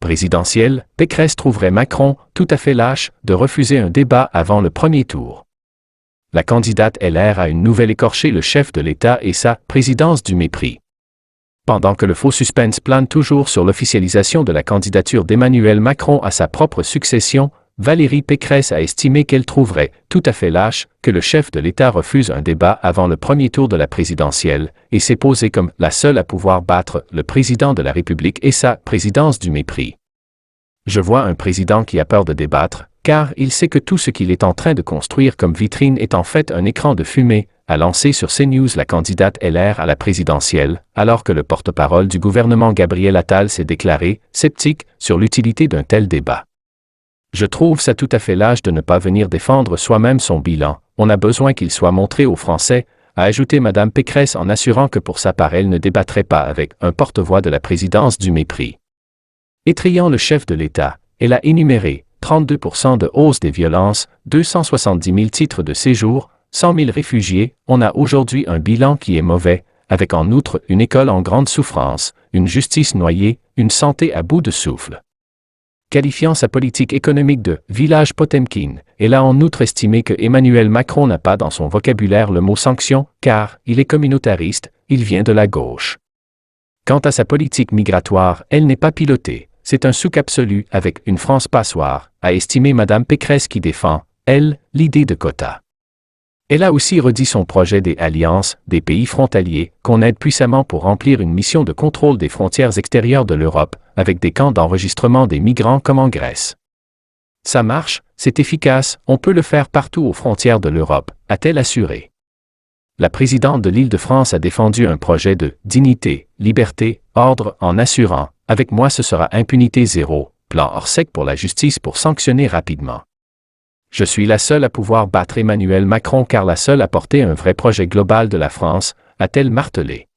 présidentielle, Pécresse trouverait Macron tout à fait lâche de refuser un débat avant le premier tour. La candidate LR a une nouvelle écorché le chef de l'État et sa présidence du mépris. Pendant que le faux suspense plane toujours sur l'officialisation de la candidature d'Emmanuel Macron à sa propre succession, Valérie Pécresse a estimé qu'elle trouverait tout à fait lâche que le chef de l'État refuse un débat avant le premier tour de la présidentielle et s'est posée comme la seule à pouvoir battre le président de la République et sa présidence du mépris. Je vois un président qui a peur de débattre, car il sait que tout ce qu'il est en train de construire comme vitrine est en fait un écran de fumée, a lancé sur CNews la candidate LR à la présidentielle, alors que le porte-parole du gouvernement Gabriel Attal s'est déclaré sceptique sur l'utilité d'un tel débat. Je trouve ça tout à fait lâche de ne pas venir défendre soi-même son bilan, on a besoin qu'il soit montré aux Français, a ajouté Mme Pécresse en assurant que pour sa part elle ne débattrait pas avec un porte-voix de la présidence du mépris. Étrayant le chef de l'État, elle a énuméré 32% de hausse des violences, 270 000 titres de séjour, 100 000 réfugiés, on a aujourd'hui un bilan qui est mauvais, avec en outre une école en grande souffrance, une justice noyée, une santé à bout de souffle. Qualifiant sa politique économique de « village Potemkin », elle a en outre estimé que Emmanuel Macron n'a pas dans son vocabulaire le mot « sanction » car il est communautariste, il vient de la gauche. Quant à sa politique migratoire, elle n'est pas pilotée, c'est un souk absolu avec une France passoire, a estimé Mme Pécresse qui défend, elle, l'idée de quotas. Elle a aussi redit son projet des alliances, des pays frontaliers, qu'on aide puissamment pour remplir une mission de contrôle des frontières extérieures de l'Europe, avec des camps d'enregistrement des migrants comme en Grèce. Ça marche, c'est efficace, on peut le faire partout aux frontières de l'Europe, a-t-elle assuré. La présidente de l'Île-de-France a défendu un projet de dignité, liberté, ordre en assurant, avec moi ce sera impunité zéro, plan Orsec pour la justice pour sanctionner rapidement. Je suis la seule à pouvoir battre Emmanuel Macron car la seule à porter un vrai projet global de la France, a-t-elle martelé.